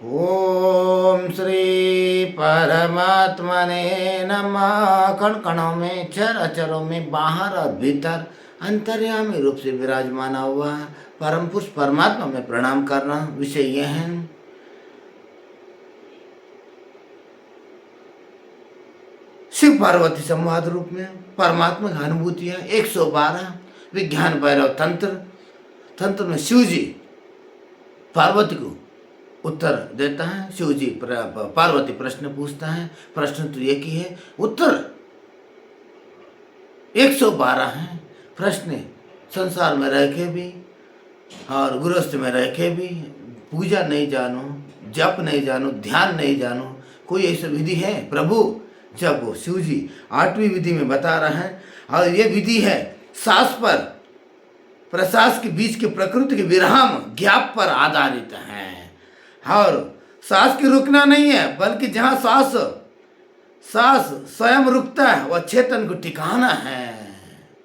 ओम श्री परमात्मने नमः। कण कणों में, चर अचरों में, बाहर और भीतर अंतर्यामी रूप से विराजमान हुआ परम पुरुष परमात्मा में प्रणाम करना। विषय यह है शिव पार्वती संवाद रूप में परमात्मा की अनुभूतियां 112 विज्ञान भैरव तंत्र में शिव जी पार्वती को उत्तर देता है। शिव जी पार्वती प्रश्न पूछता है। प्रश्न तो एक ही है, उत्तर 112 है। प्रश्न संसार में रह के भी और गृहस्थ में रह के भी पूजा नहीं जानो, जप नहीं जानो, ध्यान नहीं जानो, कोई ऐसा विधि है प्रभु? जब वो शिव जी 8वीं विधि में बता रहा है, और ये विधि है सांस पर प्रश्वास के बीच के प्रकृति के विराम गैप पर आधारित है। और सांस की रुकना नहीं है, बल्कि जहाँ सांस स्वयं रुकता है वह चेतन को ठिकाना है।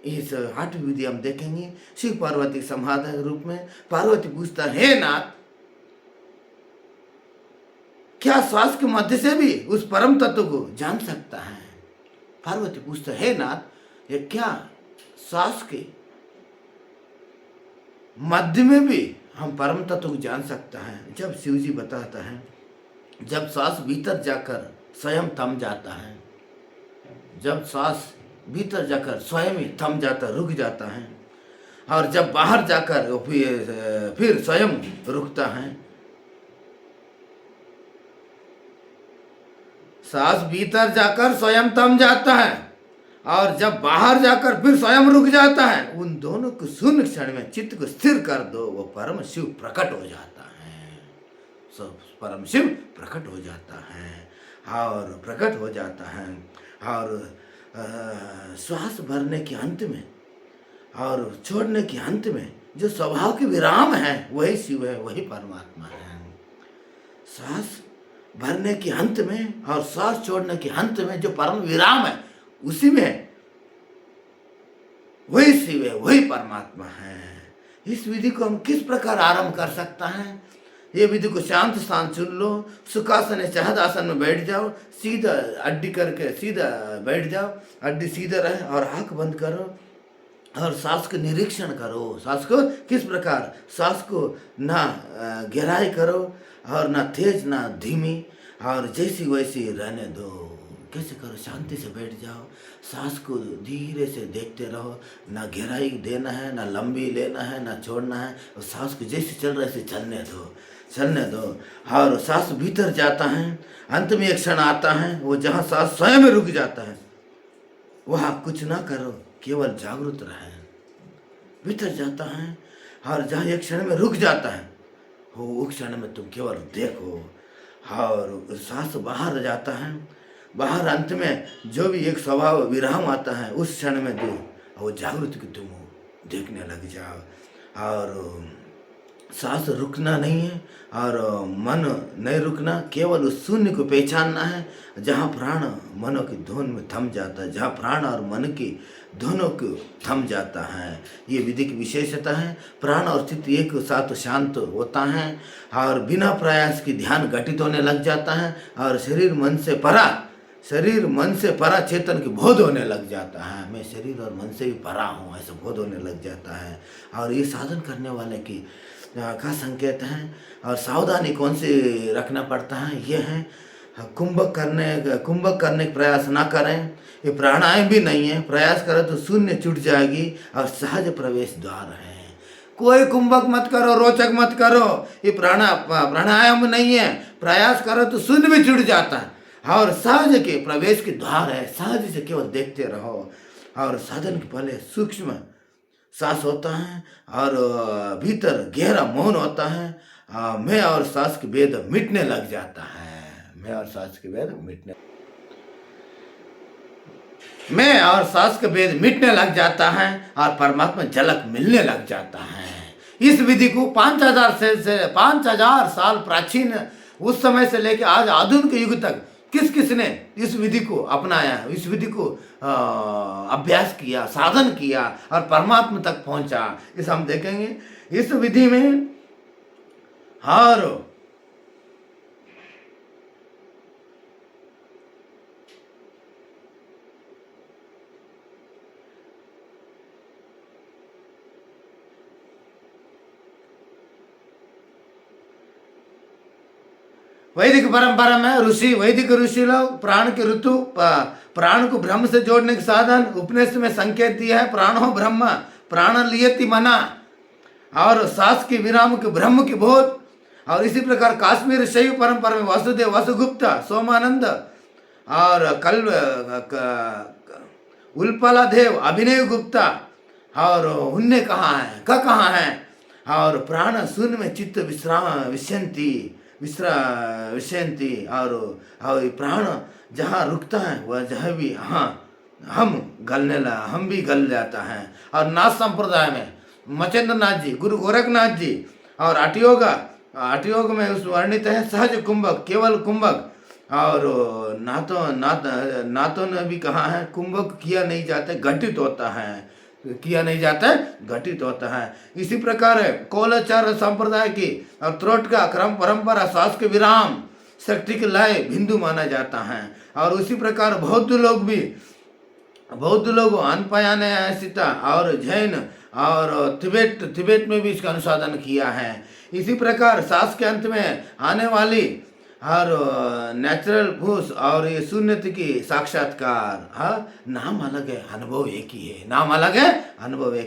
इस 8वीं विधि हम देखेंगे शिव पार्वती संवाद रूप में। पार्वती पूछता है, हे नाथ, क्या श्वास के मध्य से भी उस परम तत्व को जान सकता है? पार्वती पूछता है, हे नाथ, ये क्या श्वास के मध्य में भी हम परम तत्व को जान सकता है? जब शिव जी बताता है, जब श्वास भीतर जाकर स्वयं थम जाता है, जब श्वास भीतर जाकर स्वयं ही थम जाता, रुक जाता है, और जब बाहर जाकर फिर स्वयं रुकता है। सांस भीतर जाकर स्वयं थम जाता है और जब बाहर जाकर फिर स्वयं रुक जाता है। उन दोनों को शून्य क्षण में चित्त को स्थिर कर दो, वो परम शिव प्रकट हो जाता है। सब परम शिव प्रकट हो जाता है और प्रकट हो जाता है। और श्वास भरने के अंत में और छोड़ने के अंत में जो स्वभाव के विराम है वही शिव है, वही परमात्मा है। श्वास भरने के अंत में और श्वास छोड़ने के अंत में जो परम विराम है उसी में वही शिव है, वही परमात्मा है। इस विधि को हम किस प्रकार आरंभ कर सकता है? ये विधि को शांत स्थान चुन लो, सुखासन शहद आसन में बैठ जाओ, सीधा अड्डी करके सीधा बैठ जाओ, अड्डी सीधा रहे और आंख बंद करो और सांस का निरीक्षण करो। सांस को किस प्रकार, सांस को ना गहराई करो और ना तेज ना धीमी, और जैसी वैसी रहने दो। कैसे करो? शांति से बैठ जाओ, सांस को धीरे से देखते रहो, ना गहराई देना है, ना लंबी लेना है, ना छोड़ना है। और सांस को जैसे चल रहा है चलने दो। और सांस भीतर जाता है, अंत में एक क्षण आता है वो जहाँ सांस स्वयं रुक जाता है, वहाँ कुछ ना करो, केवल जागरूक रहे। भीतर जाता है और जहाँ एक क्षण में रुक जाता है वो क्षण में तुम केवल देखो। और सांस बाहर जाता है, बाहर अंत में जो भी एक स्वभाव विराम आता है उस क्षण में दो, वो जागृति को तुम देखने लग जाओ। और सांस रुकना नहीं है और मन नहीं रुकना, केवल उस शून्य को पहचानना है जहाँ प्राण मनों की धुन में थम जाता है, जहाँ प्राण और मन की दोनों को थम जाता है। ये विधि की विशेषता है। प्राण और चित्त एक साथ शांत होता है और बिना प्रयास की ध्यान घटित होने लग जाता है और शरीर मन से परा चेतन की बोध होने लग जाता है। मैं शरीर और मन से भी परा हूँ, ऐसा बोध होने लग जाता है। और ये साधन करने वाले की का संकेत है। और सावधानी कौन सी रखना पड़ता है? ये है कुंभक करने का प्रयास ना करें। ये प्राणायाम भी नहीं है, प्रयास करो तो शून्य छूट जाएगी और सहज प्रवेश द्वार है। कोई कुंभक मत करो, रोचक मत करो, ये प्राणायाम नहीं है। प्रयास करो तो शून्य भी छूट जाता है और सहज के प्रवेश के द्वार है। सहज से केवल देखते रहो। और साधन के पहले सूक्ष्म सांस होता है और भीतर गहरा मौन होता है। मैं और सांस के भेद मिटने लग जाता है। मैं और सांस के भेद मिटने लग जाता है और परमात्मा झलक मिलने लग जाता है। इस विधि को 5000 साल प्राचीन उस समय से लेकर आज आधुनिक युग तक किसने इस विधि को अपनाया, इस विधि को अभ्यास किया, साधन किया और परमात्मा तक पहुंचा, इस हम देखेंगे। इस विधि में हर वैदिक परंपरा में वैदिक ऋषि लोग प्राण के ऋतु, प्राण को ब्रह्म से जोड़ने के साधन उपनिषद में संकेत दिया है। प्राणो ब्रह्म, प्राण लियति मना, और सांस के विराम के ब्रह्म की बोध। और इसी प्रकार काश्मीर शैव परंपरा में वासुदेव, वसुगुप्त, सोमानंद और उल्पला देव, अभिनव गुप्ता और उनने कहा है और प्राण शून्य में चित्त विश्रांति और प्राण जहाँ रुकता है वह जहाँ भी हम भी गल जाता है। और नाथ संप्रदाय में मचेंद्र नाथ जी, गुरु गोरखनाथ जी और अटयोग में उस वर्णित है सहज कुंभक, केवल कुंभक। और नाथों ने भी कहा है कुंभक किया नहीं जाता, घटित होता है। इसी प्रकार कोलाचार संप्रदाय की और त्रोट का क्रम परंपरा श्वास के विराम शक्ति के लय बिंदु माना जाता है। और उसी प्रकार बौद्ध लोग अनपयासिता और जैन और तिब्बत में भी इसका अनुसाधन किया है। इसी प्रकार सांस के अंत में आने वाली और नेचुरल भूस और ये शून्यता की साक्षात्कार, नाम अलग है, अनुभव एक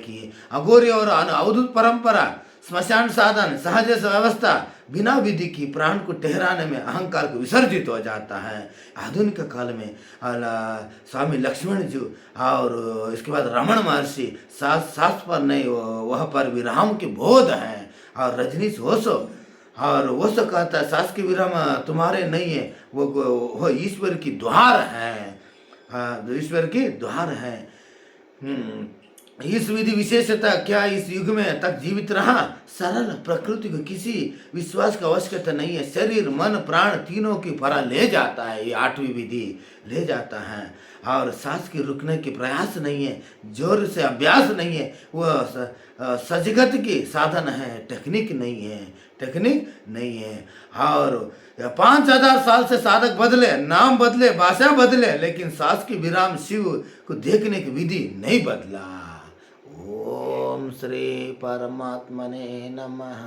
ही है। अघोरी और अवधूत परंपरा, स्मशान साधन, सहज व्यवस्था, बिना विधि की प्राण को ठहराने में अहंकार को विसर्जित हो जाता है। आधुनिक काल में स्वामी लक्ष्मण जी और इसके बाद रमण महर्षि सास पर नहीं, वह पर विराम के बोध है। और रजनीश ओशो और वो कहता है सांस के विराम तुम्हारे नहीं है, वो ईश्वर की द्वार है। इस विधि विशेषता क्या इस युग में तक जीवित रहा? सरल प्रकृति को किसी विश्वास की आवश्यकता नहीं है। शरीर, मन, प्राण तीनों की परा ले जाता है, ये 8वीं विधि ले जाता है। और सांस के रुकने की प्रयास नहीं है, जोर से अभ्यास नहीं है, वह सजगत की साधन है, टेक्निक नहीं है। और 5000 साल से साधक बदले, नाम बदले, भाषा बदले, लेकिन सांस की विराम शिव को देखने की विधि नहीं बदला। ओम श्री परमात्मने नमः।